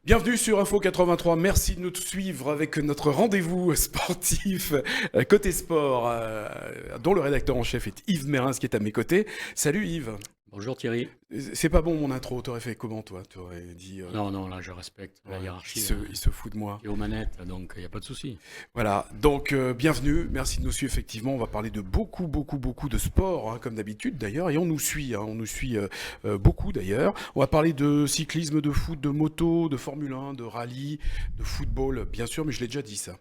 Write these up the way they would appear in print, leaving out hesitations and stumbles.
Bienvenue sur Info 83, merci de nous suivre avec notre rendez-vous sportif côté sport, dont le rédacteur en chef est Yves Mérins qui est à mes côtés. Salut Yves. Bonjour Thierry. C'est pas bon mon intro, t'aurais fait comment toi? T'aurais dit... Non, là je respecte la ouais, hiérarchie. il se fout de moi. Qui est aux manettes, donc il n'y a pas de souci. Voilà, donc bienvenue, merci de nous suivre effectivement, on va parler de beaucoup de sport, hein, comme d'habitude d'ailleurs, et on nous suit beaucoup d'ailleurs. On va parler de cyclisme, de foot, de moto, de Formule 1, de rallye, de football, bien sûr, mais je l'ai déjà dit ça.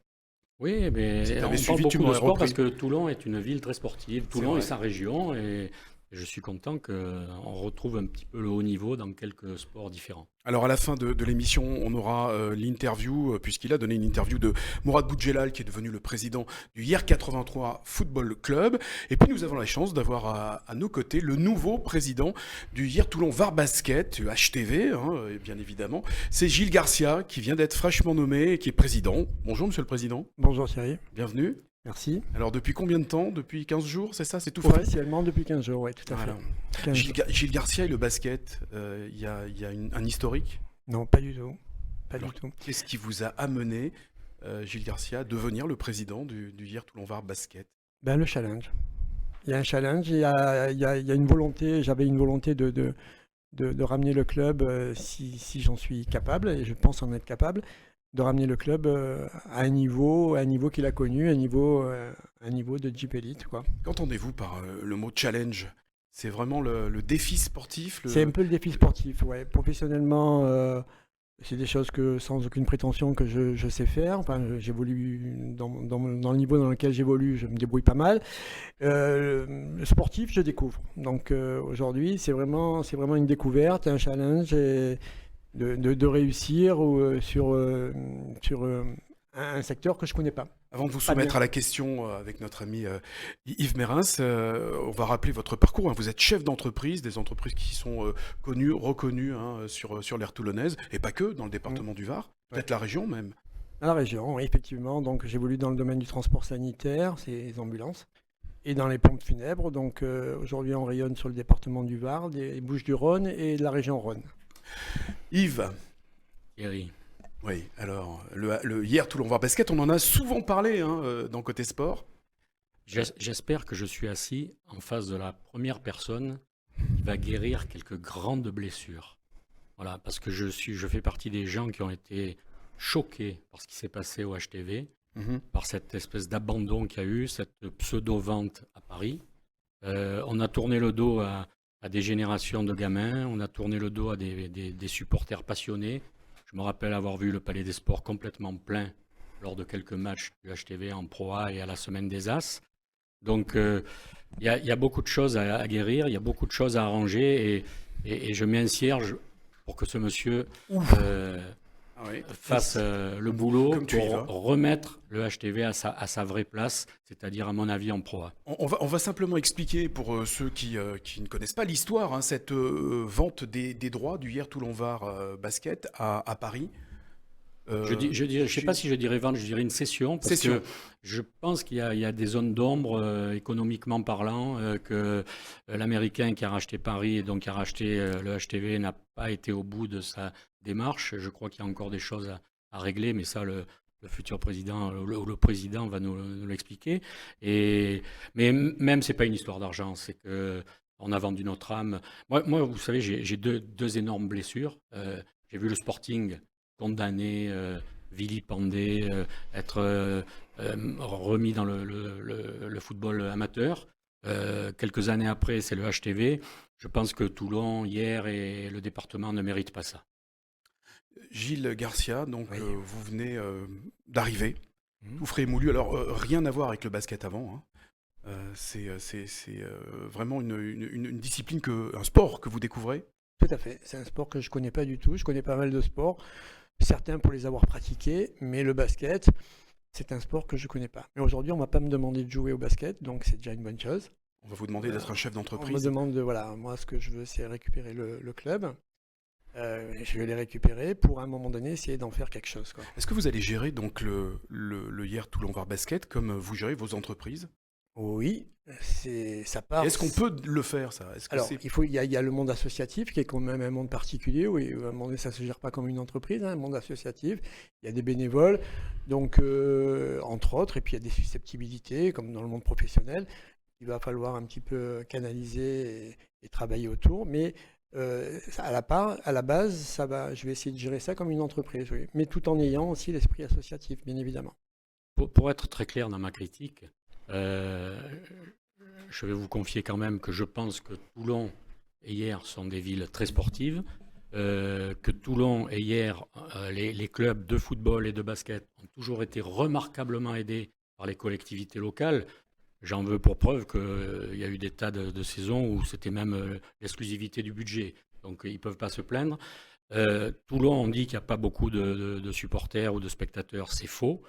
Oui, mais Si on t'avais parle suivi, tu beaucoup de m'aurais sport repris. parce que Toulon est une ville très sportive. C'est Toulon est vrai. sa région et je suis content qu'on retrouve un petit peu le haut niveau dans quelques sports différents. Alors à la fin de l'émission, on aura l'interview, puisqu'il a donné une interview de Mourad Boudjelal, qui est devenu le président du Hier 83 Football Club. Et puis nous avons la chance d'avoir à nos côtés le nouveau président du Hier Toulon Var Basket, HTV, hein, et bien évidemment. C'est Gilles Garcia, qui vient d'être fraîchement nommé et qui est président. Bonjour Monsieur le Président, Bonjour Thierry, bienvenue. merci. Alors depuis combien de temps? Depuis 15 jours, c'est ça? C'est tout frais? Officiellement depuis 15 jours, oui, tout à Voilà. fait. 15 jours. Gilles Garcia et le basket, il y a un historique. Non, pas du tout. Pas Alors, du tout. qu'est-ce qui vous a amené, Gilles Garcia, à devenir le président du Hier Toulon Var Basket? Ben, le challenge. Il y a un challenge, il y a une volonté, j'avais une volonté de ramener le club, si j'en suis capable, et je pense en être capable, de ramener le club à un niveau qu'il a connu, un niveau de Jeep Elite, quoi. Qu'entendez-vous par le mot challenge? C'est vraiment le défi sportif, C'est un peu le défi sportif, ouais. Professionnellement, c'est des choses que, sans aucune prétention, que je sais faire. Enfin, j'évolue dans le niveau dans lequel j'évolue, je me débrouille pas mal. Le sportif, je découvre. Donc aujourd'hui, c'est vraiment une découverte, un challenge et de réussir sur un secteur que je connais pas. Avant de vous Pas soumettre bien. à la question avec notre ami Yves Mérins, on va rappeler votre parcours, hein. Vous êtes chef d'entreprise, des entreprises qui sont connues, reconnues, hein, sur l'aire toulonnaise, et pas que, dans le département du Var, peut-être la région même. À la région, oui, effectivement. Donc j'évolue dans le domaine du transport sanitaire, c'est les ambulances, et dans les pompes funèbres. Donc aujourd'hui, on rayonne sur le département du Var, des Bouches-du-Rhône et de la région Rhône. Yves, Thierry. oui, alors, le Hier Toulon Var Basket, on en a souvent parlé, hein, dans Côté Sport. J'espère que je suis assis en face de la première personne qui va guérir quelques grandes blessures. Voilà, parce que je fais partie des gens qui ont été choqués par ce qui s'est passé au HTV, Mhm. par cette espèce d'abandon qu'il y a eu, cette pseudo-vente à Paris. On a tourné le dos à des générations de gamins, on a tourné le dos à des supporters passionnés. Je me rappelle avoir vu le Palais des Sports complètement plein lors de quelques matchs du HTV en Pro A et à la Semaine des As. Donc il y a beaucoup de choses à guérir, il y a beaucoup de choses à arranger et je mets un cierge pour que ce monsieur Ah oui. fasse le boulot Comme tu y vas. pour remettre le HTV à sa vraie place, c'est-à-dire à mon avis en Pro A. On va simplement expliquer pour ceux qui ne connaissent pas l'histoire, hein, cette vente des droits du Hier Toulon Var Basket à Paris. Je sais pas si je dirais vente, je dirais une cession, parce Cession. que je pense qu'il y a des zones d'ombre économiquement parlant, que l'Américain qui a racheté Paris et donc qui a racheté le HTV n'a pas été au bout de sa démarche. Je crois qu'il y a encore des choses à régler, mais ça, le futur président ou le président va nous l'expliquer. Mais même, c'est pas une histoire d'argent, c'est que on a vendu notre âme. Moi vous savez, j'ai deux énormes blessures. J'ai vu le Sporting condamné, vilipendé, être remis dans le football amateur. Quelques années après, c'est le HTV. Je pense que Toulon, hier, et le département ne méritent pas ça. Gilles Garcia, donc Oui. vous venez d'arriver, Mhm. tout frais et moulu. Alors rien à voir avec le basket avant, hein. C'est vraiment une discipline, un sport que vous découvrez. Tout à fait. C'est un sport que je connais pas du tout. Je connais pas mal de sports, certains pour les avoir pratiqués, mais le basket, c'est un sport que je connais pas. Mais aujourd'hui, on va pas me demander de jouer au basket, donc c'est déjà une bonne chose. On va vous demander d'être un chef On me d'entreprise. demande voilà, moi ce que je veux, c'est récupérer le club. Je vais les récupérer pour à un moment donné essayer d'en faire quelque chose, quoi. Est-ce que vous allez gérer donc le Hier Toulon Var Basket comme vous gérez vos entreprises? Oui, ça part. Est-ce qu'on peut le faire, ça? Est-ce que Alors, c'est... il y a le monde associatif qui est quand même un monde particulier, où à un moment donné, ça ne se gère pas comme une entreprise, hein, un monde associatif. Il y a des bénévoles, donc entre autres, et puis il y a des susceptibilité, comme dans le monde professionnel. Il va falloir un petit peu canaliser et travailler autour, mais à la base, je vais essayer de gérer ça comme une entreprise, oui, mais tout en ayant aussi l'esprit associatif, bien évidemment. Pour être très clair dans ma critique, euh, je vais vous confier quand même que je pense que Toulon et Hyères sont des villes très sportives, que Toulon et Hyères, les clubs de football et de basket ont toujours été remarquablement aidés par les collectivités locales. J'en veux pour preuve qu'il y a eu des tas de saisons où c'était même l'exclusivité du budget. Donc ils ne peuvent pas se plaindre. Toulon, on dit qu'il n'y a pas beaucoup de supporters ou de spectateurs. C'est faux.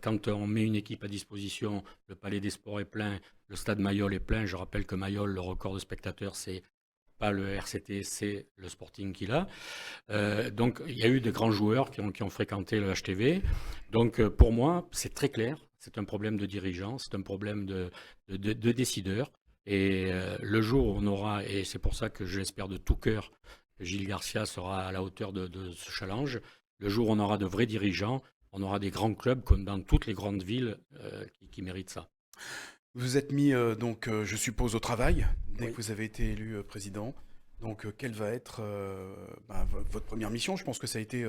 Quand on met une équipe à disposition, le Palais des Sports est plein, le stade Mayol est plein. Je rappelle que Mayol, le record de spectateurs, c'est pas le RCT, c'est le Sporting qu'il a. Donc il y a eu de grands joueurs qui ont fréquenté le HTV. Donc pour moi, c'est très clair. C'est un problème de dirigeants, c'est un problème de décideurs. Et le jour où on aura, et c'est pour ça que je l'espère de tout cœur, que Gilles Garcia sera à la hauteur de ce challenge, le jour où on aura de vrais dirigeants, on aura des grands clubs comme dans toutes les grandes villes qui méritent ça. Vous êtes mis, je suppose, au travail dès Oui. que vous avez été élu président. Donc, quelle va être votre première mission? Je pense que ça a été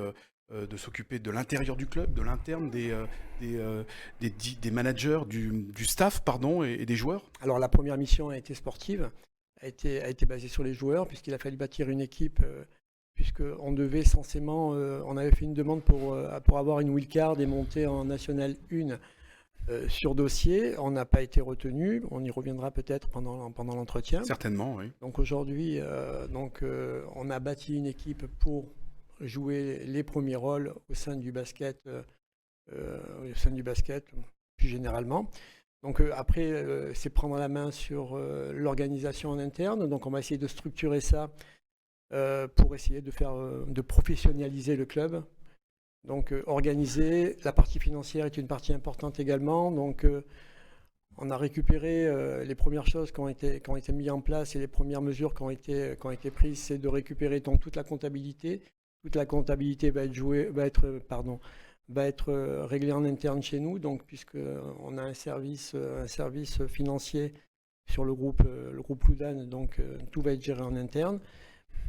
de s'occuper de l'intérieur du club, de l'interne, des managers, du staff, pardon, et des joueurs. Alors la première mission a été sportive, a été basée sur les joueurs, puisqu'il a fallu bâtir une équipe, puisqu'on devait censément, on avait fait une demande pour avoir une wildcard et monter en National 1 sur dossier. On n'a pas été retenu, on y reviendra peut-être pendant l'entretien. Certainement, oui. Donc aujourd'hui, on a bâti une équipe pour jouer les premiers rôles au sein du basket, plus généralement. Donc après, c'est prendre la main sur l'organisation en interne. Donc on va essayer de structurer ça pour essayer de professionnaliser le club. Donc organiser, la partie financière est une partie importante également. Donc on a récupéré les premières choses qui ont été mises en place et les premières mesures qui ont été prises, c'est de récupérer donc toute la comptabilité. Toute la comptabilité va être réglée en interne chez nous, donc puisqu'on a un service financier sur le groupe Loudan, donc tout va être géré en interne.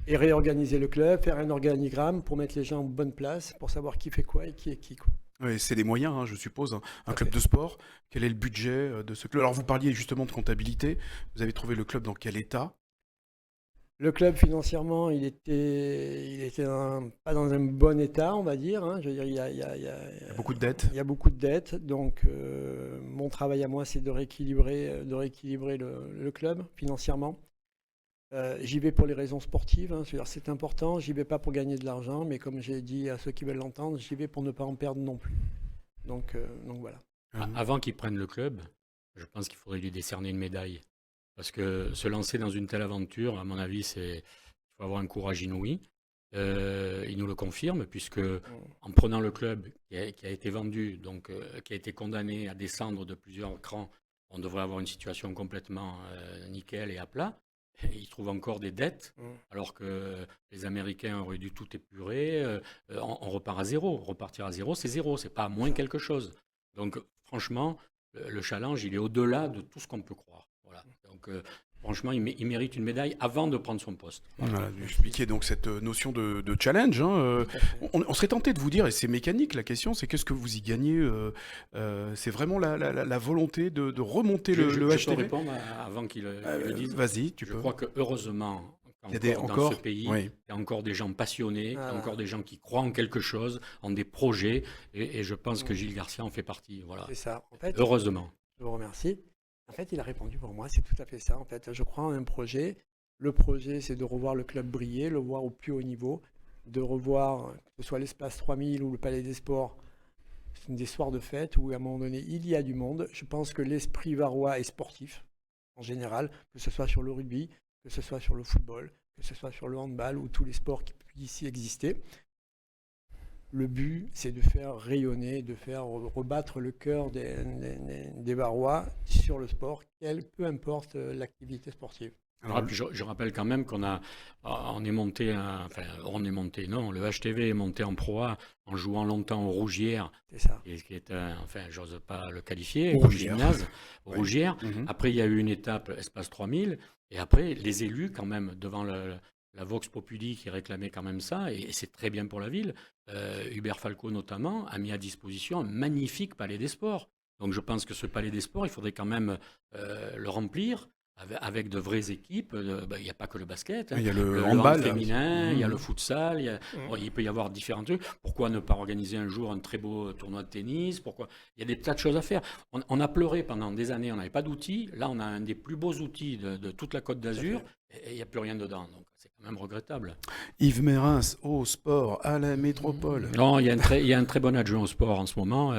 Et réorganiser le club, faire un organigramme pour mettre les gens en bonne place, pour savoir qui fait quoi et qui est qui, quoi. Oui, c'est des moyens, hein, je suppose, hein. Un club fait. de sport, quel est le budget de ce club? Alors, vous parliez justement de comptabilité. Vous avez trouvé le club dans quel état? Le club financièrement, il était pas dans un bon état, on va dire, hein. Je veux dire, il y a Beaucoup de dettes. il y a beaucoup de dettes. Donc, mon travail à moi, c'est de rééquilibrer le club financièrement. J'y vais pour les raisons sportives, hein. C'est-à-dire, c'est important. J'y vais pas pour gagner de l'argent, mais comme j'ai dit à ceux qui veulent l'entendre, j'y vais pour ne pas en perdre non plus. Donc voilà. Avant qu'il prenne le club, je pense qu'il faudrait lui décerner une médaille. Parce que se lancer dans une telle aventure, à mon avis, il faut avoir un courage inouï. Il nous le confirme, puisque en prenant le club qui a été vendu, donc qui a été condamné à descendre de plusieurs crans, on devrait avoir une situation complètement nickel et à plat. Il trouve encore des dettes, alors que les Américains auraient dû tout épurer. On repart à zéro. Repartir à zéro, c'est pas moins quelque chose. Donc, franchement, le challenge, il est au-delà de tout ce qu'on peut croire. Voilà. Donc, franchement, il mérite une médaille avant de prendre son poste. Voilà, expliquer donc cette notion de challenge, hein. On serait tenté de vous dire, et c'est mécanique la question, c'est qu'est-ce que vous y gagnez? C'est vraiment la volonté de remonter le Je peux HTV? répondre avant qu'il le dise. Vas-y, tu Je peux. crois que heureusement, Il y a des- dans encore ce pays, Oui. il y a encore des gens passionnés, il y a Voilà. encore des gens qui croient en quelque chose, en des projets, et je pense que Gilles Garcia en fait partie. Voilà. C'est ça. En fait, Heureusement. je vous remercie. En fait, il a répondu pour moi, c'est tout à fait ça. En fait, je crois en un projet. Le projet, c'est de revoir le club briller, le voir au plus haut niveau, de revoir, que ce soit l'espace 3000 ou le Palais des Sports, c'est des soirs de fête où, à un moment donné, il y a du monde. Je pense que l'esprit varois est sportif, en général, que ce soit sur le rugby, que ce soit sur le football, que ce soit sur le handball ou tous les sports qui puissent ici exister. Le but, c'est de faire rayonner, de faire rebattre le cœur des Varois sur le sport, peu importe l'activité sportive. Alors, Je rappelle quand même on est monté, non, le HTV est monté en Pro A en jouant longtemps aux Rougières, C'est ça. qui est j'ose pas le qualifier, Aux comme Rougières. gymnase, aux Ouais. Rougières. Mhm. Après, il y a eu une étape Espace 3000, et après, les élus, quand même, devant la Vox Populi qui réclamait quand même ça, et c'est très bien pour la ville, Hubert Falco notamment, a mis à disposition un magnifique palais des sports. Donc je pense que ce palais des sports, il faudrait quand même le remplir avec de vraies équipes. Il n'y a pas que le basket. il y a le Le handball. hand féminin, il y a Mhm. le futsal, il peut y avoir différents trucs. Pourquoi ne pas organiser un jour un très beau tournoi de tennis? Il y a des tas de choses à faire. On a pleuré pendant des années, on n'avait pas d'outils. Là, on a un des plus beaux outils de toute la Côte d'Azur et il n'y a plus rien dedans. Donc c'est quand même regrettable. Yves Mérins, au sport, à la métropole. Non, il y a un très bon adjoint au sport en ce moment,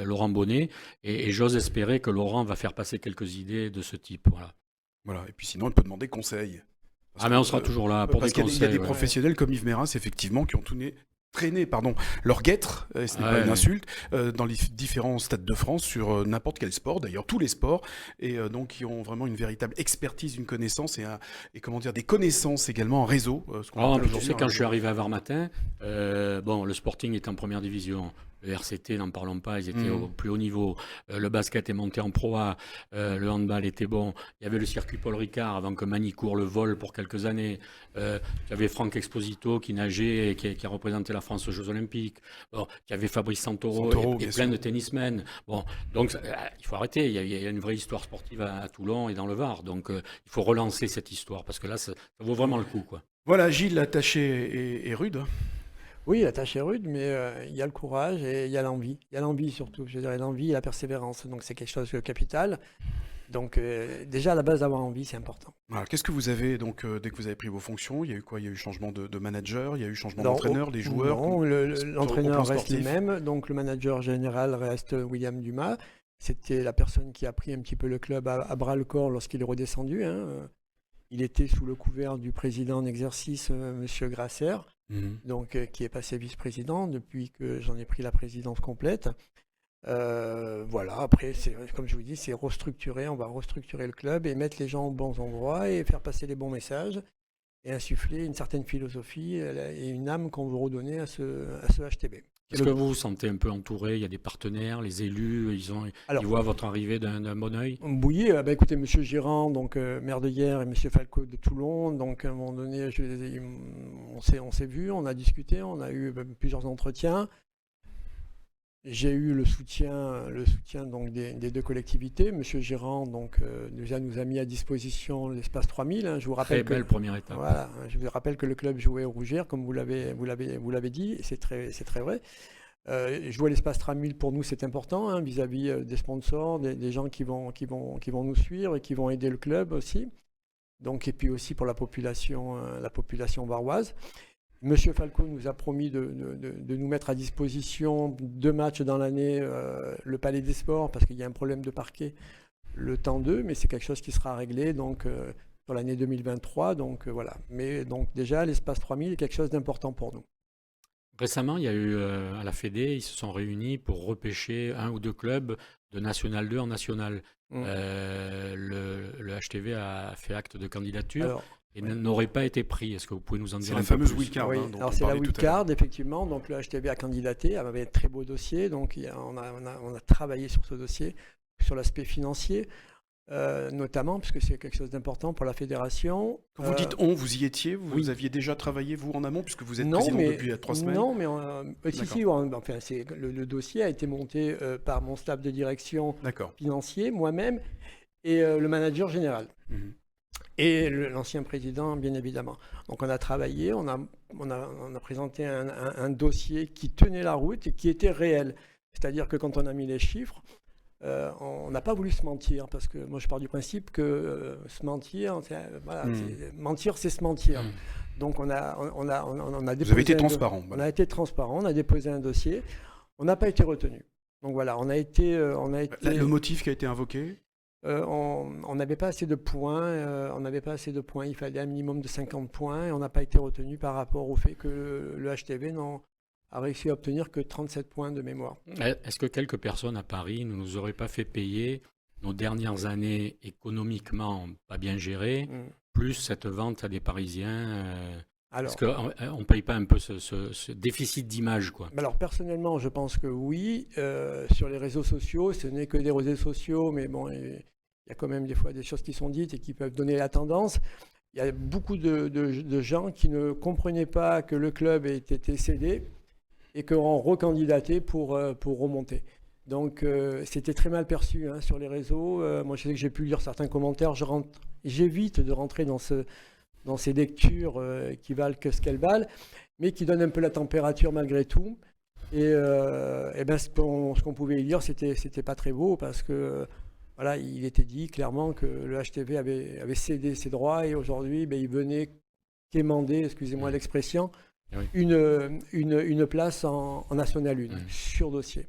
Laurent Bonnet, et j'ose espérer que Laurent va faire passer quelques idées de ce type. Voilà. Et puis sinon, il peut demander conseil. Parce Mais on que, sera toujours là pour des parce qu'il y a conseils. des ouais. professionnels comme Yves Mérins, effectivement, qui ont traîné leur guêtre, et ce n'est pas Ouais. une insulte, dans les différents stades de France, sur n'importe quel sport, d'ailleurs tous les sports, et donc qui ont vraiment une véritable expertise, une connaissance, et comment dire, des connaissances également en réseau. Ce qu'on appelle Tu aujourd'hui sais, un quand je suis réseau. arrivé à Varmatin, le Sporting est en première division. Le RCT, n'en parlons pas, ils étaient au plus haut niveau. Le basket est monté en Pro A. Le handball était bon. Il y avait le circuit Paul Ricard avant que Manicourt le vole pour quelques années. Il y avait Franck Exposito qui nageait et qui a représenté la France aux Jeux Olympiques. Bon, il y avait Fabrice Santoro et bien plein sûr. de tennismen. Bon, donc il faut arrêter. Il y a une vraie histoire sportive à Toulon et dans le Var. Donc il faut relancer cette histoire parce que là, ça vaut vraiment le coup, quoi. Voilà, Gilles Attaché est rude. Oui, la tâche est rude, mais il y a le courage et il y a l'envie. Il y a l'envie surtout, je dirais l'envie et la persévérance. Donc c'est quelque chose de capital. Donc déjà à la base d'avoir envie, c'est important. Voilà. Qu'est-ce que vous avez, donc, dès que vous avez pris vos fonctions? Il y a eu quoi? Il y a eu changement de manager, il y a eu changement Alors, d'entraîneur, des joueurs? Non, au l'entraîneur plan reste le sportif. même. Donc le manager général reste William Dumas. C'était la personne qui a pris un petit peu le club à bras le corps lorsqu'il est redescendu. Il était sous le couvert du président en exercice, Monsieur Grasser, Mhm. donc qui est passé vice-président depuis que j'en ai pris la présidence complète. Voilà, après, comme je vous dis, c'est restructurer. On va restructurer le club et mettre les gens aux bons endroits et faire passer les bons messages et insuffler une certaine philosophie et une âme qu'on veut redonner à ce HTB. Est-ce que vous vous sentez un peu entouré? Il y a des partenaires, les élus, ils voient votre arrivée d'un bon œil? Oui, écoutez, Monsieur Girand, donc maire de Hyères, et Monsieur Falco de Toulon, donc à un moment donné, on s'est vu, on a discuté, on a eu plusieurs entretiens. J'ai eu le soutien donc des deux collectivités. Monsieur Girand donc déjà nous a mis à disposition l'espace 3000. Je vous rappelle Très belle première étape. Voilà, je vous rappelle que le club jouait au Rougières, comme vous l'avez dit, et c'est très vrai. Jouer l'espace 3000 pour nous c'est important vis-à-vis des sponsors, des gens qui vont nous suivre et qui vont aider le club aussi. Donc et puis aussi pour la population varoise. Monsieur Falco nous a promis de nous mettre à disposition 2 matchs dans l'année, le Palais des Sports, parce qu'il y a un problème de parquet le temps 2, mais c'est quelque chose qui sera réglé donc, sur l'année 2023. Donc voilà. Mais donc déjà, l'espace 3000 est quelque chose d'important pour nous. Récemment, il y a eu à la Fédé, ils se sont réunis pour repêcher 1 ou 2 clubs de National 2 en National. Le HTV a fait acte de candidature. Alors, et n'aurait pas été pris. Est-ce que vous pouvez nous en dire C'est un la peu fameuse plus? wildcard. oui, Dont alors on c'est la parlait tout à l'heure. wildcard, effectivement. Donc le HTV a candidaté, avait un très beau dossier. Donc on a travaillé sur ce dossier, sur l'aspect financier, notamment, puisque c'est quelque chose d'important pour la fédération. Quand vous dites on, vous y étiez? Vous oui. aviez déjà travaillé, vous, en amont, puisque vous êtes Non, président mais- depuis 3 semaines? Non, mais le dossier a été monté par mon staff de direction D'accord. financier, moi-même, et le manager général. Mhm. Et l'ancien président, bien évidemment. Donc on a travaillé, on a présenté un dossier qui tenait la route et qui était réel. C'est-à-dire que quand on a mis les chiffres, on n'a pas voulu se mentir, parce que moi je pars du principe que se mentir, mentir c'est se mentir. Donc on a déposé Vous avez été transparent. on voilà. a été transparent, on a déposé un dossier, on n'a pas été retenu. Donc voilà, on a été Le motif qui a été invoqué? on n'avait pas assez de points, il fallait un minimum de 50 points et on n'a pas été retenu par rapport au fait que le HTV a réussi à obtenir que 37 points de mémoire. Est-ce que quelques personnes à Paris ne nous auraient pas fait payer nos dernières années économiquement pas bien gérées, plus cette vente à des Parisiens Alors, est-ce qu'on ne paye pas un peu ce déficit d'image, quoi? alors personnellement, je pense que oui. Sur les réseaux sociaux, ce n'est que des réseaux sociaux, mais bon, il y a quand même des fois des choses qui sont dites et qui peuvent donner la tendance. Il y a beaucoup de gens qui ne comprenaient pas que le club ait été cédé et qu'on recandidaté pour remonter. Donc c'était très mal perçu sur les réseaux. Moi, je sais que j'ai pu lire certains commentaires. J'évite de rentrer dans ces lectures qui valent que ce qu'elles valent, mais qui donnent un peu la température malgré tout. Et ben, ce qu'on pouvait y lire, c'était pas très beau parce que voilà, il était dit clairement que le HTV avait cédé ses droits et aujourd'hui, ben, il venait quémander, excusez-moi l'expression, une place en National 1 sur dossier.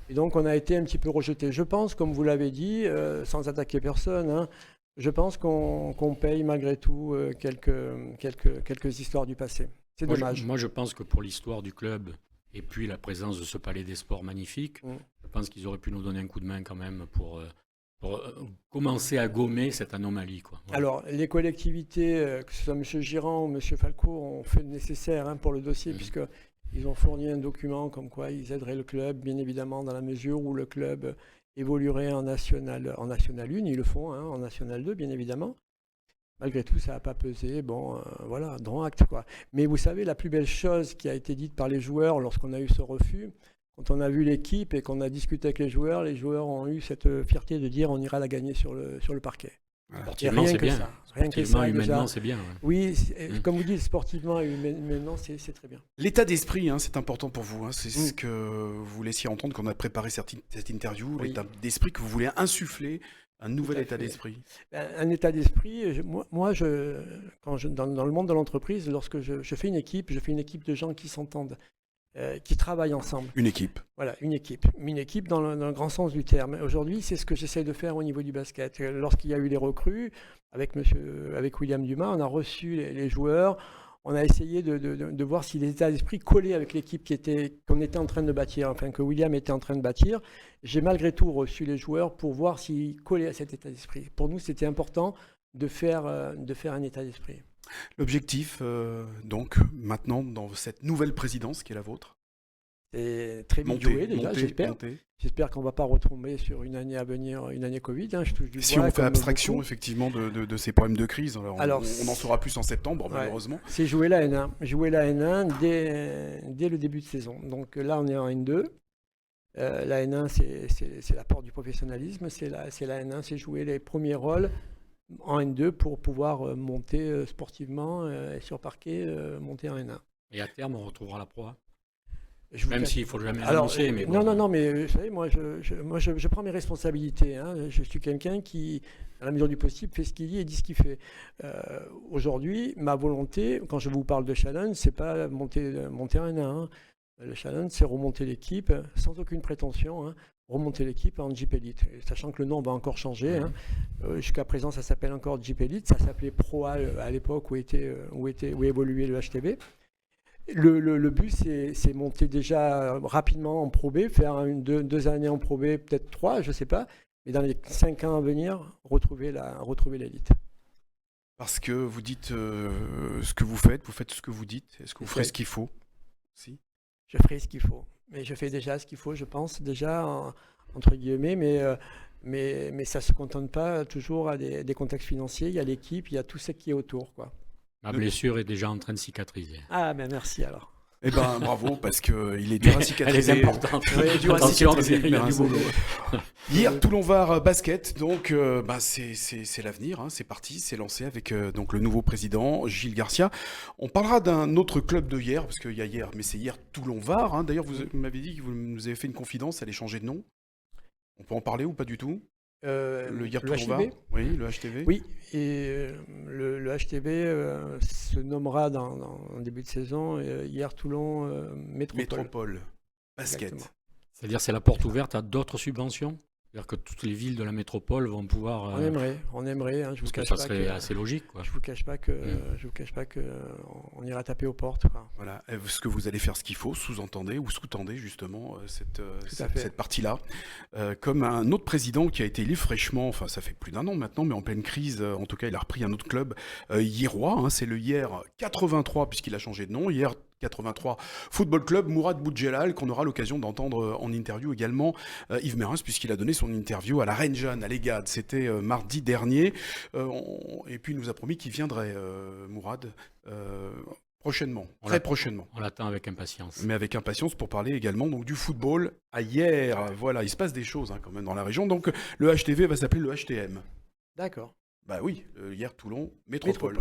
Et donc on a été un petit peu rejeté. Je pense, comme vous l'avez dit, sans attaquer personne, je pense qu'on paye malgré tout quelques histoires du passé. C'est dommage. Moi, je pense que pour l'histoire du club et puis la présence de ce palais des sports magnifique, je pense qu'ils auraient pu nous donner un coup de main quand même pour commencer à gommer cette anomalie, quoi. Voilà. Alors, les collectivités, que ce soit M. Girand ou M. Falco, ont fait le nécessaire pour le dossier, puisqu'ils ont fourni un document comme quoi ils aideraient le club, bien évidemment, dans la mesure où le club évoluerait en National 1. Ils le font en National 2, bien évidemment. Malgré tout, ça n'a pas pesé. Bon, voilà, droit acte, quoi. Mais vous savez, la plus belle chose qui a été dite par les joueurs lorsqu'on a eu ce refus, quand on a vu l'équipe et qu'on a discuté avec les joueurs ont eu cette fierté de dire on ira la gagner sur le parquet. Sportivement, c'est bien. Sportivement, humainement, c'est bien. Ouais. Oui, comme vous dites, sportivement et humainement, c'est très bien. L'état d'esprit, c'est important pour vous. C'est ce que vous laissiez entendre quand on a préparé cette interview. Oui. L'état d'esprit que vous voulez insuffler, un nouvel état d'esprit. Un état d'esprit, moi dans le monde de l'entreprise, lorsque je fais une équipe de gens qui s'entendent. Qui travaillent ensemble. Une équipe. Voilà, une équipe. Une équipe dans le grand sens du terme. Aujourd'hui, c'est ce que j'essaie de faire au niveau du basket. Lorsqu'il y a eu les recrues, avec William Dumas, on a reçu les joueurs, on a essayé de voir si les états d'esprit collaient avec l'équipe qu'on était en train de bâtir, enfin que William était en train de bâtir. J'ai malgré tout reçu les joueurs pour voir s'ils collaient à cet état d'esprit. Pour nous, c'était important de faire un état d'esprit. L'objectif, donc, maintenant, dans cette nouvelle présidence qui est la vôtre? C'est très vite joué déjà, j'espère. J'espère qu'on ne va pas retomber sur une année à venir, une année Covid. Je touche du bois, si on fait abstraction, effectivement, de ces problèmes de crise, alors on en saura plus en septembre, malheureusement. C'est jouer la N1. Jouer la N1 dès le début de saison. Donc là, on est en N2. La N1, c'est la porte du professionnalisme. C'est la N1, c'est jouer les premiers rôles en N2 pour pouvoir monter sportivement et sur parquet, monter en N1. Et à terme, on retrouvera la Pro A. Même s'il ne faut jamais l'annoncer. Mais bon. Non, mais vous savez, moi, je prends mes responsabilités. Je suis quelqu'un qui, à la mesure du possible, fait ce qu'il dit et dit ce qu'il fait. Aujourd'hui, ma volonté, quand je vous parle de challenge, c'est pas monter en N1. Le challenge, c'est remonter l'équipe sans aucune prétention. Remonter l'équipe en Jeep Elite, sachant que le nom va encore changer. Jusqu'à présent, ça s'appelle encore Jeep Elite. Ça s'appelait Pro A à l'époque où évoluait le HTV. Le but, c'est monter déjà rapidement en Pro B, faire deux années en Pro B, peut-être 3, je ne sais pas, mais dans les 5 ans à venir, retrouver l'élite. Parce que vous dites ce que vous faites ce que vous dites. Est-ce que vous ferez ce qu'il faut? Si. Je ferai ce qu'il faut. Mais je fais déjà ce qu'il faut, je pense, déjà, entre guillemets, mais ça ne se contente pas toujours à des contextes financiers. Il y a l'équipe, il y a tout ce qui est autour, quoi. Ma blessure est déjà en train de cicatriser. Ah, ben merci alors. Eh ben bravo, parce qu'il est dur à cicatriser. Elle est importante. Ouais, dur à cicatriser. Hier, Toulon-Var basket, donc c'est l'avenir, c'est parti, c'est lancé avec donc le nouveau président Gilles Garcia. On parlera d'un autre club de hier, parce qu'il y a hier, mais c'est hier Toulon-Var. D'ailleurs, vous m'avez dit que vous nous avez fait une confidence, elle allait changer de nom. On peut en parler ou pas du tout? Le HTV. Oui, le HTV. Oui, et le HTV se nommera en début de saison hier Toulon Métropole. Basket. Exactement. C'est-à-dire c'est la porte ouverte à d'autres subventions? C'est-à-dire que toutes les villes de la métropole vont pouvoir... On aimerait. Hein, je vous parce que cache ça pas serait assez logique, quoi. Je vous cache pas que, on ira taper aux portes, quoi. Voilà. Est-ce que vous allez faire ce qu'il faut, sous-entendez ou sous-tendez justement cette partie-là, comme un autre président qui a été élu fraîchement, enfin ça fait plus d'1 an maintenant, mais en pleine crise, en tout cas il a repris un autre club hierois, hein, c'est le Hier 83 puisqu'il a changé de nom, Hier 83 Football Club, Mourad Boudjelal, qu'on aura l'occasion d'entendre en interview également, Yves Merens, puisqu'il a donné son interview à la Reine Jeanne, à l'Egade, c'était mardi dernier, et puis il nous a promis qu'il viendrait, Mourad, prochainement, très prochainement. On l'attend avec impatience. Mais avec impatience pour parler également donc, du football à Hier. Voilà, il se passe des choses hein, quand même dans la région, donc le HTV va s'appeler le HTM. D'accord. Bah oui, Hier Toulon, Métropole.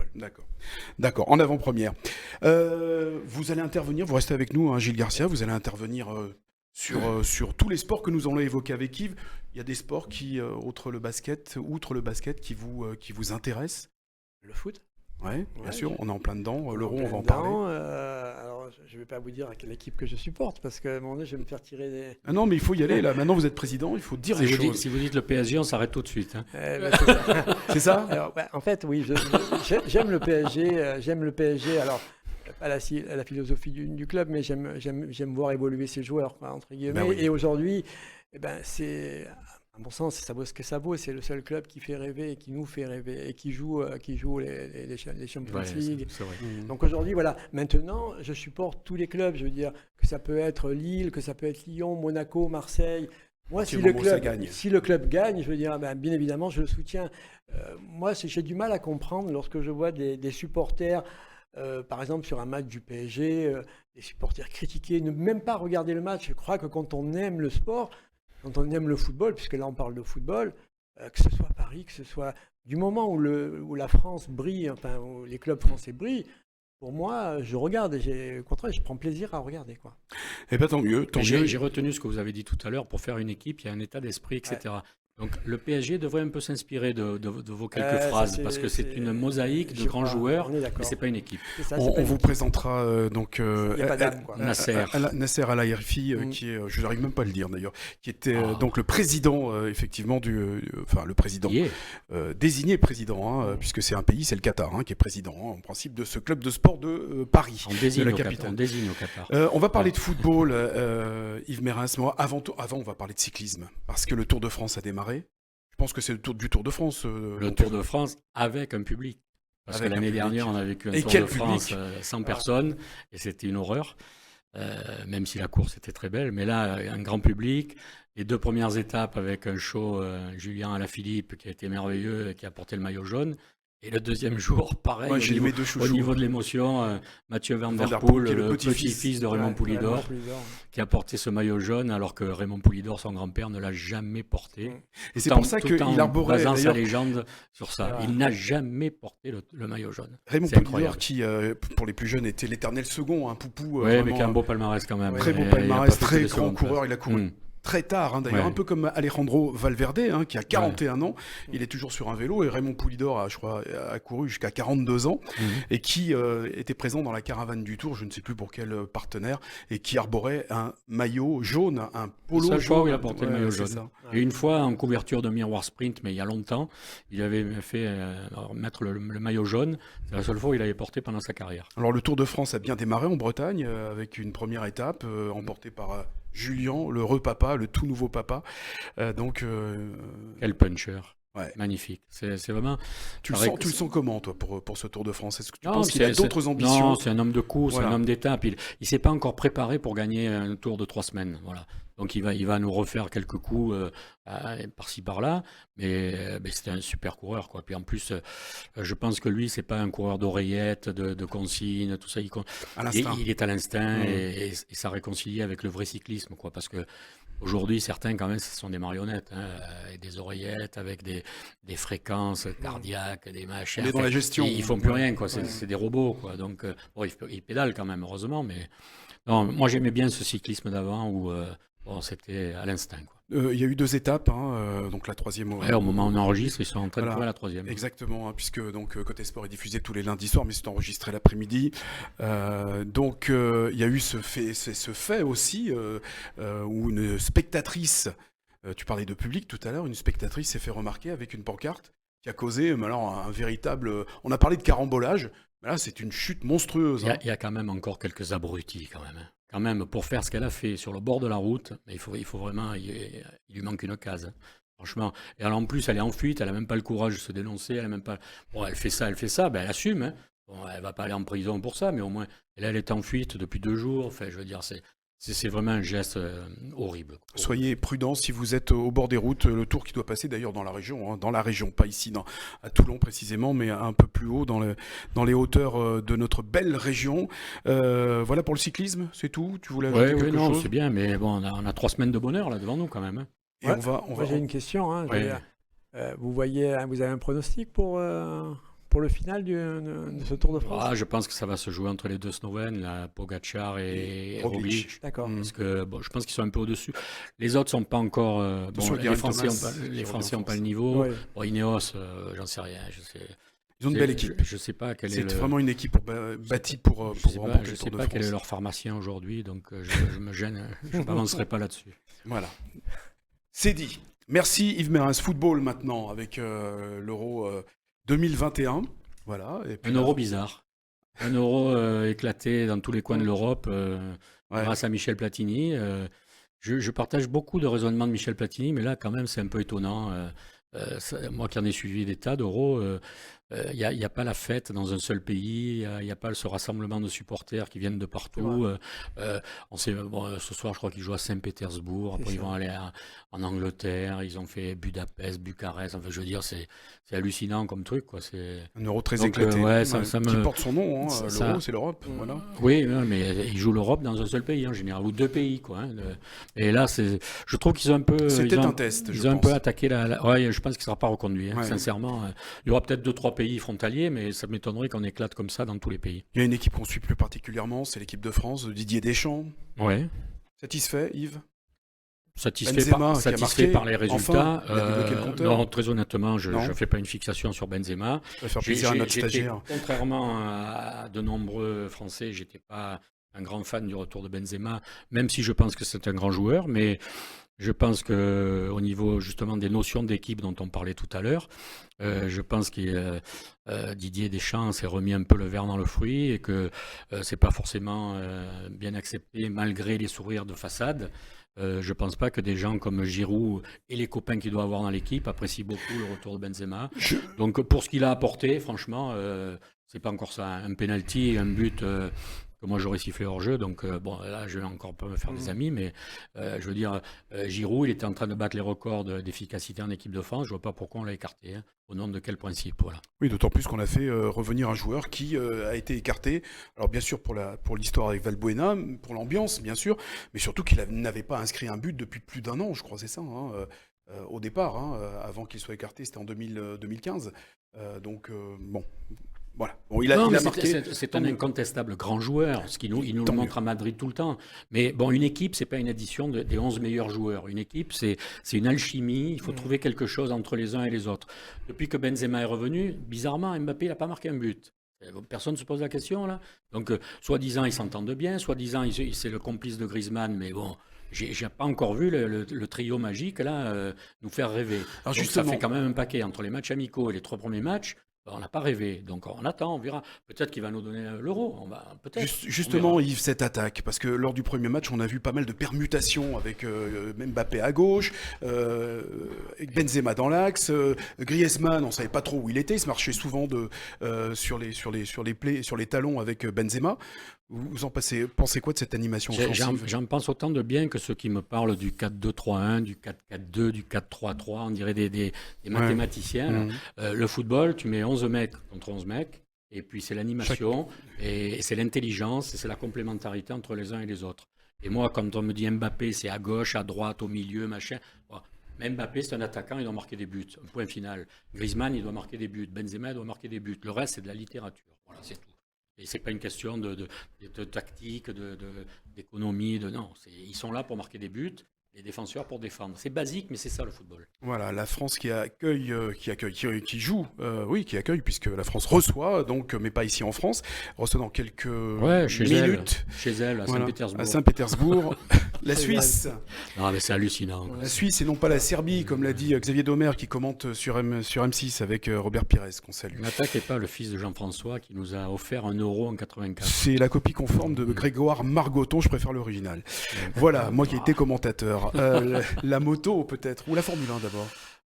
D'accord, en avant-première. Vous allez intervenir, vous restez avec nous, hein, Gilles Garcia, vous allez intervenir sur tous les sports que nous allons évoquer avec Yves. Il y a des sports qui, outre le basket, qui vous intéressent. Le foot. Ouais, bien sûr, on est en plein dedans. L'Euro, on va en parler. Alors, je ne vais pas vous dire à quelle équipe que je supporte, parce qu'à un moment donné, je vais me faire tirer des... Ah non, mais il faut y aller, là. Maintenant, vous êtes président, il faut dire les choses. Si vous dites le PSG, on s'arrête tout de suite. Hein. C'est ça. Alors, en fait, oui, j'aime le PSG. J'aime le PSG, alors, pas la philosophie du club, mais j'aime voir évoluer ses joueurs, quoi, entre guillemets. Ben oui. Et aujourd'hui, c'est... À mon sens, ça vaut ce que ça vaut. C'est le seul club qui fait rêver et qui nous fait rêver et qui joue les Champions League. C'est vrai. Donc aujourd'hui, voilà. Maintenant, je supporte tous les clubs. Je veux dire que ça peut être Lille, que ça peut être Lyon, Monaco, Marseille. Moi, si le club gagne, je veux dire, bien évidemment, je le soutiens. Moi, j'ai du mal à comprendre lorsque je vois des supporters, par exemple sur un match du PSG, des supporters critiquer, ne même pas regarder le match. Je crois que quand on aime le sport, quand on aime le football, puisque là on parle de football, que ce soit Paris, que ce soit du moment où la France brille, enfin où les clubs français brillent, pour moi, je regarde et au contraire, je prends plaisir à regarder, quoi. Eh bien, tant mieux. J'ai retenu ce que vous avez dit tout à l'heure. Pour faire une équipe, il y a un état d'esprit, etc. Ouais. Donc le PSG devrait un peu s'inspirer de vos quelques phrases, parce que c'est une mosaïque de grands joueurs, mais ce n'est pas une équipe. On vous présentera donc Nasser Al-Khelaifi, qui est, je n'arrive même pas à le dire d'ailleurs, qui était donc le président, effectivement, le président, désigné président, hein, puisque c'est un pays, c'est le Qatar, hein, qui est président, hein, en principe, de ce club de sport de Paris, de la capitale. On désigne au Qatar. On va parler de football, Yves Merens. Avant, on va parler de cyclisme, parce que le Tour de France a démarré. Je pense que c'est le Tour de France. Le Tour de France avec un public. Parce que l'année dernière, on a vécu un Tour de France sans personne, et c'était une horreur, même si la course était très belle. Mais là, un grand public, les 2 premières étapes avec un show, Julien Alaphilippe, qui a été merveilleux, et qui a porté le maillot jaune. Et le deuxième jour, pareil, au niveau de l'émotion, Mathieu Van Der Poel, le petit-fils de Raymond Poulidor, qui a porté ce maillot jaune, alors que Raymond Poulidor, son grand-père, ne l'a jamais porté. Et c'est pour ça qu'il arborait basant sa légende sur ça. Voilà. Il n'a jamais porté le maillot jaune. Raymond Poulidor, qui, pour les plus jeunes, était l'éternel second, un poupou. Oui, mais qui a un beau palmarès quand même. Très beau palmarès, très grand coureur. Il a couru très tard, hein, d'ailleurs, un peu comme Alejandro Valverde, hein, qui a 41 ans. Il est toujours sur un vélo, et Raymond Poulidor, a couru jusqu'à 42 ans, et qui était présent dans la caravane du Tour, je ne sais plus pour quel partenaire, et qui arborait un maillot jaune, un polo jaune. C'est la fois où il a porté le maillot jaune. Et une fois, en couverture de Miroir Sprint, mais il y a longtemps, il avait fait mettre le maillot jaune. C'est la seule fois où il avait porté pendant sa carrière. Alors le Tour de France a bien démarré en Bretagne, avec une première étape emportée par Julien, le repapa, le tout nouveau papa. Quel puncher. Ouais. Magnifique. C'est vraiment... Tu le sens comment, toi, pour ce Tour de France? Est-ce que tu penses qu'il a d'autres ambitions? Non, c'est un homme de course, voilà. C'est un homme d'étape. Il ne s'est pas encore préparé pour gagner un Tour de 3 semaines. Voilà. Donc il va nous refaire quelques coups par-ci par-là, mais c'était un super coureur, quoi. Puis en plus, je pense que lui, c'est pas un coureur d'oreillettes, de consignes, tout ça. Il est à l'instinct et ça réconcilie avec le vrai cyclisme, quoi. Parce que aujourd'hui, certains quand même, ce sont des marionnettes, hein, et des oreillettes avec des fréquences cardiaques, des machins. Mais dans la gestion, ils font plus rien, quoi. C'est des robots, quoi. Donc ils pédalent quand même, heureusement, mais non, moi j'aimais bien ce cyclisme d'avant où c'était à l'instinct, quoi. Il y a eu 2 étapes, hein, donc la troisième. Au moment où on enregistre, ils sont en train de courir la 3e. Exactement, hein, puisque donc Côté Sport est diffusé tous les lundis soirs, mais c'est enregistré l'après-midi. Donc il y a eu ce fait aussi où une spectatrice Tu parlais de public tout à l'heure, une spectatrice s'est fait remarquer avec une pancarte qui a causé mais alors, un véritable... On a parlé de carambolage, mais là c'est une chute monstrueuse. Il y a quand même encore quelques abrutis quand même. Quand même, pour faire ce qu'elle a fait sur le bord de la route, il faut vraiment... Il lui manque une case. Franchement. Et alors, en plus, elle est en fuite, elle n'a même pas le courage de se dénoncer, elle a même pas... Bon, elle fait ça, ben, elle assume. Hein. Bon, elle va pas aller en prison pour ça, mais au moins, elle est en fuite depuis 2 jours. Enfin, je veux dire, c'est vraiment un geste horrible. Soyez prudents si vous êtes au bord des routes. Le tour qui doit passer d'ailleurs dans la région, pas ici à Toulon précisément, mais un peu plus haut dans les hauteurs de notre belle région. Voilà pour le cyclisme, c'est tout. Tu voulais ajouter quelque chose? C'est bien, mais bon, on a 3 semaines de bonheur là devant nous quand même. Hein. Et Moi, j'ai une question. Hein, Ouais. vous avez un pronostic pour le final de ce Tour de France? Je pense que ça va se jouer entre les 2 Slovènes, là, Pogacar et Roglic. D'accord. Parce que je pense qu'ils sont un peu au-dessus. Les autres sont pas encore. Les Français n'ont pas le niveau. Ouais. Bon, Ineos, j'en sais rien. Ils ont une belle équipe. Je sais pas quel est C'est vraiment une équipe bâtie pour remporter je le sais Tour de pas France. quel est leur pharmacien aujourd'hui, donc je me gêne. Je m'avancerai pas là-dessus. Voilà. C'est dit. Merci Yves Merens. Football maintenant avec l'Euro 2021. Voilà. Et puis Un euro bizarre. Un euro éclaté dans tous les coins de l'Europe grâce à Michel Platini. Je partage beaucoup de raisonnements de Michel Platini, mais là, quand même, c'est un peu étonnant. Moi qui en ai suivi des tas d'euros, il n'y a pas la fête dans un seul pays, il n'y a pas ce rassemblement de supporters qui viennent de partout. On sait, ce soir, je crois qu'ils jouent à Saint-Pétersbourg, après ils vont aller en Angleterre, ils ont fait Budapest, Bucarest. Enfin, je veux dire, c'est hallucinant comme truc, quoi. Un euro très éclaté, qui porte son nom. L'euro, c'est l'Europe. Voilà. Oui, mais ils jouent l'Europe dans un seul pays en général, ou 2 pays, quoi. Hein. Et là, je trouve qu'ils ont un peu... C'était un test, Ils ont un peu attaqué Ouais, je pense qu'il ne sera pas reconduit, hein, sincèrement. Il y aura peut-être 2-3 pays frontaliers, mais ça m'étonnerait qu'on éclate comme ça dans tous les pays. Il y a une équipe qu'on suit plus particulièrement, c'est l'équipe de France, de Didier Deschamps. Ouais. Satisfait, Yves? Satisfait par les résultats. Enfin, non, très honnêtement, je ne fais pas une fixation sur Benzema. Ça va faire plaisir à notre stagiaire. Contrairement à de nombreux Français, je n'étais pas un grand fan du retour de Benzema, même si je pense que c'est un grand joueur, mais je pense qu'au niveau justement des notions d'équipe dont on parlait tout à l'heure, je pense que Didier Deschamps s'est remis un peu le verre dans le fruit et que c'est pas forcément bien accepté malgré les sourires de façade. Je pense pas que des gens comme Giroud et les copains qu'il doit avoir dans l'équipe apprécient beaucoup le retour de Benzema. Donc pour ce qu'il a apporté, franchement, c'est pas encore ça. Un penalty et un but que moi j'aurais sifflé hors jeu, donc là je vais encore pas me faire des amis, mais je veux dire, Giroud, il était en train de battre les records d'efficacité en équipe de France, je vois pas pourquoi on l'a écarté, hein. Au nom de quel principe, voilà. Oui, d'autant plus qu'on a fait revenir un joueur qui a été écarté, alors bien sûr pour l'histoire avec Valbuena, pour l'ambiance bien sûr, mais surtout qu'il n'avait pas inscrit un but depuis plus d'1 an, je crois, c'est ça, hein, au départ, hein, avant qu'il soit écarté, c'était en 2015, donc bon... Voilà. Bon, il a marqué. C'est un incontestable grand joueur, ce qu'il il nous le montre à Madrid tout le temps. Mais bon, une équipe, c'est pas une addition des 11 meilleurs joueurs. Une équipe, c'est une alchimie. Il faut trouver quelque chose entre les uns et les autres. Depuis que Benzema est revenu, bizarrement, Mbappé n'a pas marqué un but. Personne ne se pose la question, là. Donc, soi-disant, ils s'entendent bien. Soi-disant, c'est le complice de Griezmann. Mais bon, j'ai pas encore vu le trio magique, là, nous faire rêver. Alors, donc, ça fait quand même un paquet entre les matchs amicaux et les 3 premiers matchs. On n'a pas rêvé, donc on attend, on verra. Peut-être qu'il va nous donner l'euro. Justement, Yves, cette attaque, parce que lors du premier match, on a vu pas mal de permutations avec Mbappé à gauche, Benzema dans l'axe, Griezmann, on ne savait pas trop où il était, il se marchait souvent sur les talons avec Benzema. Vous en pensez quoi de cette animation offensive? J'en pense autant de bien que ceux qui me parlent du 4-2-3-1, du 4-4-2, du 4-3-3, on dirait des mathématiciens. Le football, tu mets 11 mecs contre 11 mecs, et puis c'est l'animation, et c'est l'intelligence, et c'est la complémentarité entre les uns et les autres. Et moi, quand on me dit Mbappé, c'est à gauche, à droite, au milieu, machin... Bon, Mbappé, c'est un attaquant, il doit marquer des buts, un point final. Griezmann, il doit marquer des buts. Benzema, il doit marquer des buts. Le reste, c'est de la littérature. Voilà, c'est tout. Et c'est pas une question de tactique, d'économie, non. Ils sont là pour marquer des buts, les défenseurs pour défendre. C'est basique, mais c'est ça le football. Voilà, la France qui joue, qui accueille, puisque la France reçoit, donc, mais pas ici en France, reçoit dans quelques minutes. Chez elle, à Saint-Pétersbourg. À Saint-Pétersbourg, La Suisse. Non, mais c'est hallucinant. La Suisse et non pas la Serbie, comme l'a dit Xavier Domer qui commente sur M6 avec Robert Pires, qu'on salue. N'attaquez pas le fils de Jean-François qui nous a offert 1 euro en 84. C'est la copie conforme de Grégoire Margoton, je préfère l'original. Voilà, moi qui ai été commentateur. La moto peut-être, ou la Formule 1 d'abord.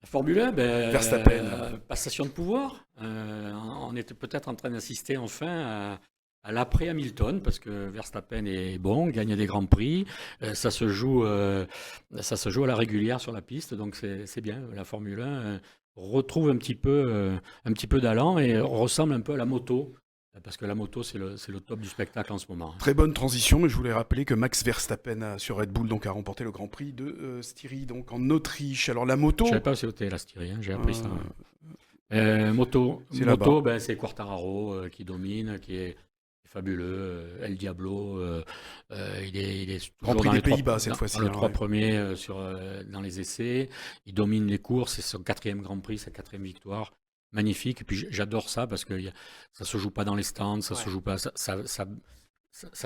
La Formule 1, Verstappen. passation de pouvoir. On était peut-être en train d'assister enfin à l'après-Hamilton, parce que Verstappen est bon, gagne des grands prix, ça se joue à la régulière sur la piste, donc c'est bien. La Formule 1 retrouve un petit peu d'allant et ressemble un peu à la moto, parce que la moto c'est le top du spectacle en ce moment. Très bonne transition, mais je voulais rappeler que Max Verstappen sur Red Bull donc, a remporté le Grand Prix de Styrie, donc en Autriche. Alors la moto... Je ne savais pas où c'était la Styrie, hein, j'ai appris ça. Moto, c'est Quartararo qui domine, qui est fabuleux. El Diablo, il est Grand toujours Prix dans des les Pays-Bas cette fois-ci. dans les 3 premiers dans les essais. Il domine les courses, c'est son 4e Grand Prix, sa 4e victoire. Magnifique. Et puis j'adore ça parce que ça se joue pas dans les stands, ça se joue pas, ça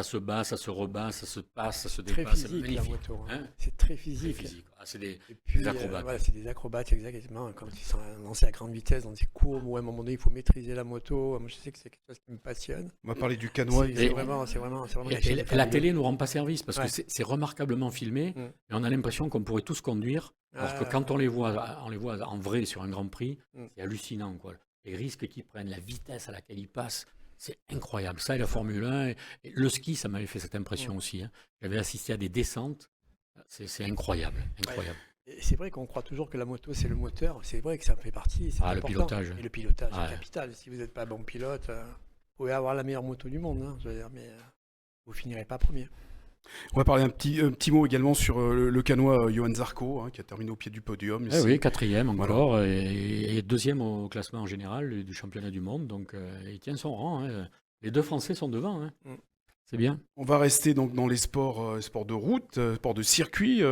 se bat, ça se rebat, ça se passe, ça se Très dépasse. physique, C'est la magnifique. moto. Hein. Hein, C'est très très physique. physique. Ah, c'est des Et puis, acrobates. voilà, c'est des acrobates, exactement. Quand ils sont lancés à grande vitesse dans des courbes où à un moment donné il faut maîtriser la moto, moi je sais que c'est quelque chose qui me passionne. On va parler du canoë. C'est vraiment quelque chose de Et la fabuleux. télé nous rend pas service parce Ouais. que c'est remarquablement filmé, Mm. et on a l'impression qu'on pourrait tous conduire, alors que Ah, quand on les voit en vrai sur un Grand Prix, Mm. c'est hallucinant, quoi. Les risques qu'ils prennent, la vitesse à laquelle ils passent, c'est incroyable. Ça et la Formule 1, et le ski, ça m'avait fait cette impression aussi. Hein. J'avais assisté à des descentes, c'est incroyable, incroyable. Et c'est vrai qu'on croit toujours que la moto c'est le moteur, c'est vrai que ça fait partie, c'est Ah, le important. pilotage. Et le pilotage Ouais. est capital. Si vous n'êtes pas bon pilote, vous pouvez avoir la meilleure moto du monde, hein, je veux dire, mais vous finirez pas premier. On va parler un petit mot également sur le canois Johan Zarco, hein, qui a terminé au pied du podium. Eh oui, 4e encore, et 2e au classement en général du championnat du monde, donc il tient son rang. Hein. Les 2 Français sont devant, hein. Mm. C'est bien. On va rester donc dans les sports de route, sports de circuit,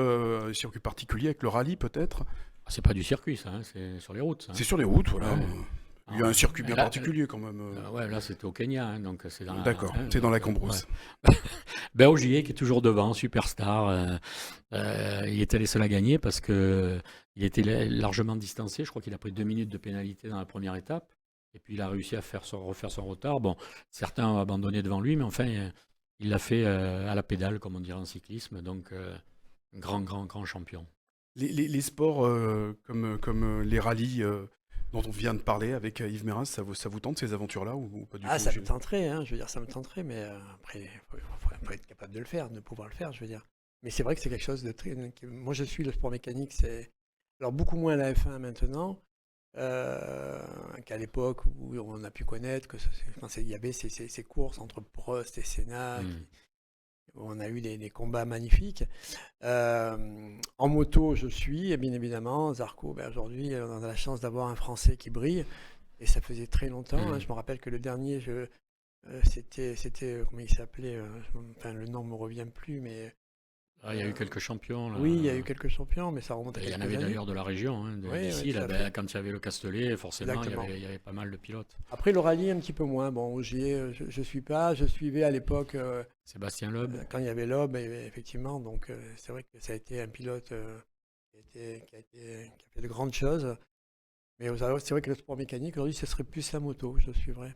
circuit particulier avec le rallye peut-être. Ah, c'est pas du circuit, ça, hein, c'est sur les routes. Ça. C'est sur les routes, voilà. Ouais. Il y a un circuit bien Là, particulier quand même. ouais, là c'était au Kenya, hein, donc c'est dans la. D'accord, hein, c'est dans la donc, Cambrousse. ouais. Ben Ogier qui est toujours devant, superstar. Il était les seuls à gagner parce que il était largement distancé. Je crois qu'il a pris 2 minutes de pénalité dans la première étape. Et puis il a réussi à refaire son retard. Bon, certains ont abandonné devant lui, mais enfin, il l'a fait à la pédale, comme on dirait en cyclisme. Donc, grand champion. Les sports comme les rallyes dont on vient de parler avec Yves Mérin, ça vous tente ces aventures-là ou pas du Ah, tout ça me Gilles tenterait, hein, je veux dire, ça me tenterait, mais après, faut être capable de le faire, de pouvoir le faire, je veux dire. Mais c'est vrai que c'est quelque chose de très. Moi, je suis le sport mécanique, c'est. Alors, beaucoup moins la F1 maintenant qu'à l'époque où on a pu connaître que il y avait ces courses entre Prost et Senna, où on a eu des combats magnifiques. En moto, je suis, et bien évidemment, Zarco, aujourd'hui, on a la chance d'avoir un Français qui brille, et ça faisait très longtemps. Hein. Je me rappelle que le dernier, c'était, comment il s'appelait enfin, le nom ne me revient plus, mais... Ah, il y a eu quelques champions. Là. Oui, il y a eu quelques champions, mais ça remonte à Il y quelques en avait années. d'ailleurs de la région, hein, Oui, d'ici. oui, Là, tout à fait. quand il y avait le Castellet, forcément, Exactement. il y avait pas mal de pilotes. Après, le rallye, un petit peu moins. Bon, Ogier, je suis pas. Je suivais à l'époque... Sébastien Loeb. Quand il y avait Loeb, effectivement, donc c'est vrai que ça a été un pilote qui a fait de grandes choses. Mais c'est vrai que le sport mécanique, aujourd'hui, ce serait plus la moto, je suivrais.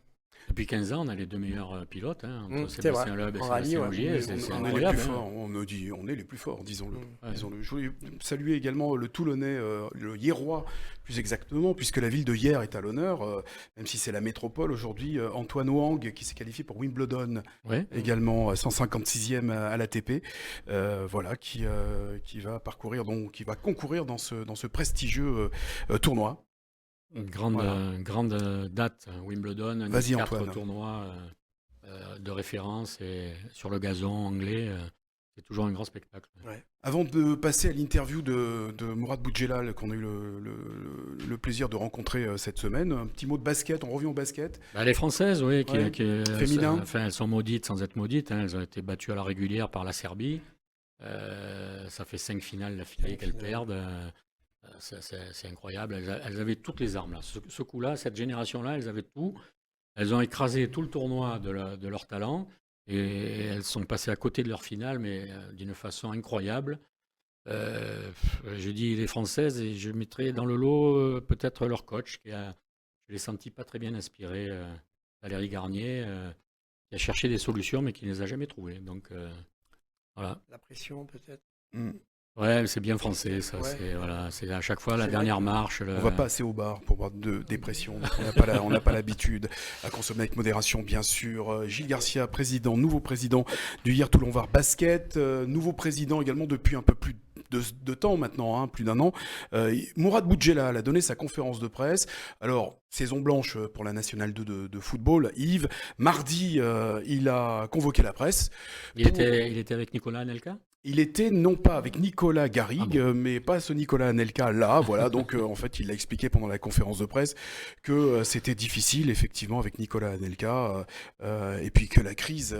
Depuis 15 ans, on a les 2 meilleurs pilotes, hein, entre C'est Sébastien vrai. Loeb et En rallye, Sébastien ouais. Ogier. On C'est est les incroyable. plus Hein. forts, on est les plus forts, disons-le. Ouais. Disons-le. Je voulais saluer également le Toulonnais, le Hierois, plus exactement, puisque la ville de Hyères est à l'honneur, même si c'est la métropole aujourd'hui. Antoine Hoang, qui s'est qualifié pour Wimbledon, Ouais. également 156e à l'ATP, voilà, qui va parcourir, donc qui va concourir dans ce prestigieux tournoi. Une grande date, Wimbledon, un Vas-y, des 4 Antoine. tournois de référence et sur le gazon anglais, c'est toujours un grand spectacle. Avant de passer à l'interview de Mourad Boudjelal, qu'on a eu le plaisir de rencontrer cette semaine, un petit mot de basket, on revient au basket. Bah, les Françaises, oui, Féminin. elles sont maudites sans être maudites. Hein, elles ont été battues à la régulière par la Serbie. Ça fait 5 finales d'affilée qu'elles perdent. C'est incroyable. Elles avaient toutes les armes. Là. Ce coup-là, cette génération-là, elles avaient tout. Elles ont écrasé tout le tournoi de leur talent. et elles sont passées à côté de leur finale, mais d'une façon incroyable. Je dis les Françaises et je mettrai dans le lot peut-être leur coach, je l'ai senti pas très bien inspiré, Valérie Garnier, qui a cherché des solutions mais qui ne les a jamais trouvées. Donc voilà. La pression peut-être. Mm. Ouais, c'est bien français, ça. Ouais. C'est à chaque fois la C'est dernière vrai. marche. On va pas assez au bar pour boire de dépression. Donc on n'a pas l'habitude à consommer avec modération, bien sûr. Gilles Garcia, nouveau président du Hier Toulon Var Basket, nouveau président également depuis un peu plus de temps maintenant, hein, plus d'un an. Mourad Boudjelal a donné sa conférence de presse. Alors, saison blanche pour la Nationale 2 de football. Yves, mardi, il a convoqué la presse. Il était avec Nicolas Anelka? Il était non pas avec Nicolas Garrigue, mais pas ce Nicolas Anelka là, voilà. Donc en fait, il a expliqué pendant la conférence de presse que c'était difficile effectivement avec Nicolas Anelka, et puis que la crise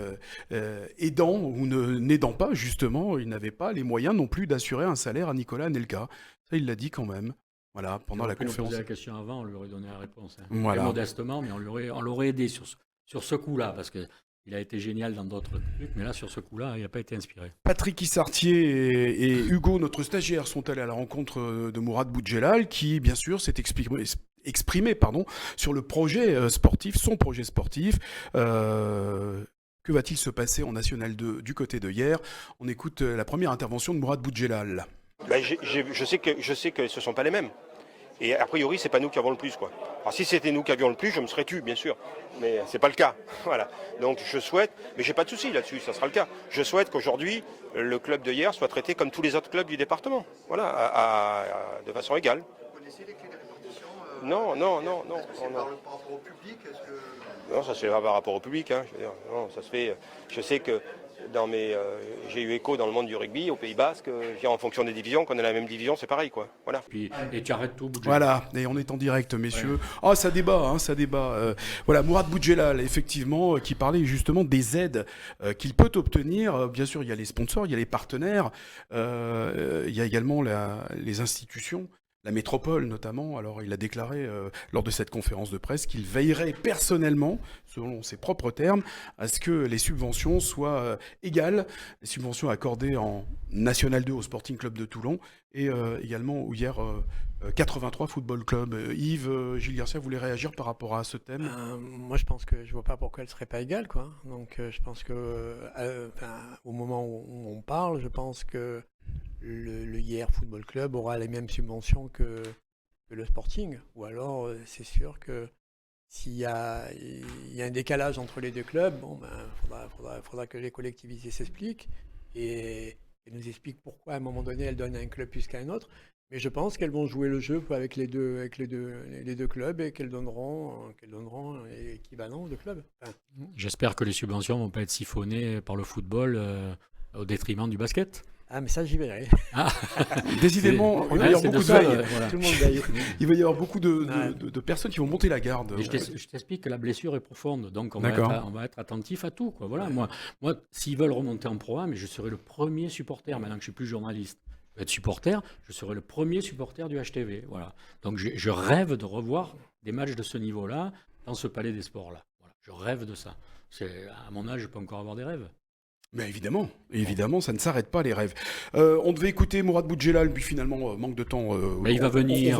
aidant ou n'aidant pas justement, il n'avait pas les moyens non plus d'assurer un salaire à Nicolas Anelka. Ça, il l'a dit quand même. Voilà, pendant la conférence. On posé la question avant, on lui aurait donné la réponse. Hein. Voilà. Très modestement, mais on l'aurait aidé sur ce coup-là, parce que il a été génial dans d'autres trucs, mais là, sur ce coup-là, il n'a pas été inspiré. Patrick Issartier et Hugo, notre stagiaire, sont allés à la rencontre de Mourad Boudjelal, qui, bien sûr, s'est exprimé sur le projet sportif, son projet sportif. Que va-t-il se passer en National 2 du côté de hier? On écoute la première intervention de Mourad Boudjelal. Ben, je sais que ce ne sont pas les mêmes. Et a priori, c'est pas nous qui avons le plus, quoi. Alors si c'était nous qui avions le plus, je me serais tu, bien sûr. Mais c'est pas le cas. Voilà. Donc je souhaite, mais j'ai pas de souci là-dessus, ça sera le cas. Je souhaite qu'aujourd'hui, le club de hier soit traité comme tous les autres clubs du département. Voilà, de façon égale. Vous connaissez les clés de répartition Non. C'est par rapport au public, est-ce que... Non, ça se fait pas par rapport au public. Hein. Je veux dire, non, ça se fait. Je sais que j'ai eu écho dans le monde du rugby au Pays Basque. En fonction des divisions, quand on est la même division, c'est pareil, quoi. Voilà. Et tu arrêtes tout, Boudjelal. Voilà, et on est en direct, messieurs. Ah, ça débat, ça débat. Voilà, Mourad Boudjelal, effectivement, qui parlait justement des aides qu'il peut obtenir. Bien sûr, il y a les sponsors, il y a les partenaires, il y a également les institutions. La métropole notamment. Alors il a déclaré lors de cette conférence de presse qu'il veillerait personnellement, selon ses propres termes, à ce que les subventions soient égales, les subventions accordées en National 2 au Sporting Club de Toulon et également au hier 83 Football Club. Yves, Gilles Garcia, vous voulez réagir par rapport à ce thème? Moi, je pense que je vois pas pourquoi elle serait pas égale, quoi. Donc, je pense que au moment où on parle, je pense que le hier Football Club aura les mêmes subventions que le Sporting. Ou alors, c'est sûr que s'il y a un décalage entre les deux clubs, bon, faudra que les collectivités s'expliquent et nous expliquent pourquoi à un moment donné elles donnent à un club plus qu'à un autre. Mais je pense qu'elles vont jouer le jeu avec les deux clubs et qu'elles donneront l'équivalent aux deux clubs. Enfin, J'espère que les subventions ne vont pas être siphonnées par le football au détriment du basket. ah, mais ça, j'y verrai. Ah. Décidément, il va y avoir beaucoup de ça, veille. Tout le monde veille. Il va y avoir beaucoup de personnes qui vont monter la garde. Et je t'explique que la blessure est profonde, donc on va être attentif à tout, quoi. Voilà, moi, s'ils veulent remonter en Pro A, mais je serai le premier supporter, maintenant que je suis plus journaliste, je vais être supporter, je serai le premier supporter du HTV. Voilà. Donc je rêve de revoir des matchs de ce niveau-là dans ce palais des sports-là. Voilà. Je rêve de ça. À mon âge, je peux encore avoir des rêves. Mais évidemment, ça ne s'arrête pas les rêves. On devait écouter Mourad Boudjelal, puis finalement, manque de temps. Mais il va venir.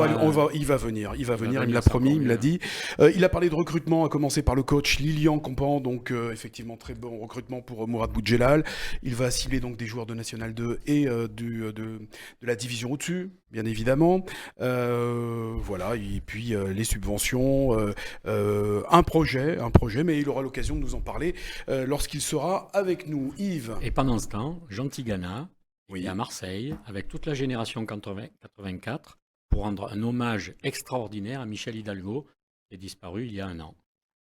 Il va venir, il me l'a promis, il me l'a dit. Il a parlé de recrutement, à commencer par le coach Lilian Campan, donc effectivement très bon recrutement pour Mourad Boudjelal. Il va cibler donc des joueurs de National 2 et de la division au-dessus, bien évidemment. Voilà, et puis les subventions, un projet, mais il aura l'occasion de nous en parler lorsqu'il sera avec nous. Yves. Et pendant ce temps, Jean Tigana Oui. est à Marseille avec toute la génération 84 pour rendre un hommage extraordinaire à Michel Hidalgo, qui est disparu il y a un an.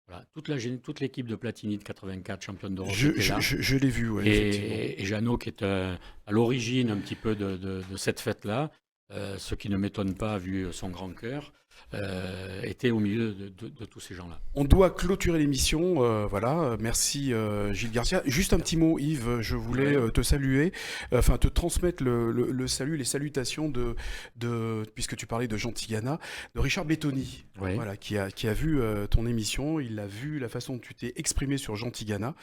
Voilà, toute l'équipe de Platini de 84, championne d'Europe, était là. Je l'ai vu, ouais, effectivement. Et Jeannot, qui est à l'origine un petit peu de cette fête-là, ce qui ne m'étonne pas vu son grand cœur, était au milieu de tous ces gens-là. On doit clôturer l'émission. Voilà, merci Gilles Garcia. Juste un petit mot, Yves, je voulais te saluer, enfin te transmettre le salut, les salutations puisque tu parlais de Jean Tigana, de Richard Bettoni, Oui. voilà, qui a vu ton émission, il a vu la façon dont tu t'es exprimé sur Jean Tigana,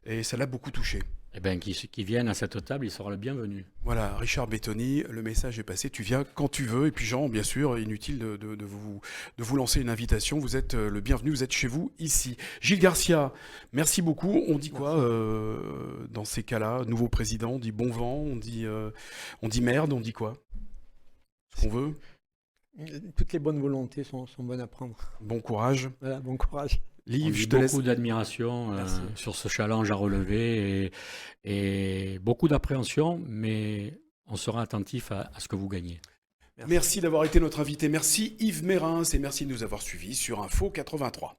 et ça l'a beaucoup touché. Eh bien, qui viennent à cette table, il sera le bienvenu. Voilà, Richard Bettoni, le message est passé, tu viens quand tu veux. Et puis Jean, bien sûr, inutile de vous lancer une invitation, vous êtes le bienvenu, vous êtes chez vous ici. Gilles Garcia, merci beaucoup. On dit quoi dans ces cas-là? Nouveau président, on dit bon vent, on dit merde, on dit quoi? Ce qu'on veut? Toutes les bonnes volontés sont bonnes à prendre. Bon courage. Voilà, bon courage. Liv, On je dit te laisse. beaucoup d'admiration Merci. sur ce challenge à relever et beaucoup d'appréhension, mais on sera attentif à ce que vous gagnez. Merci d'avoir été notre invité. Merci Yves Mérins et merci de nous avoir suivis sur Info 83.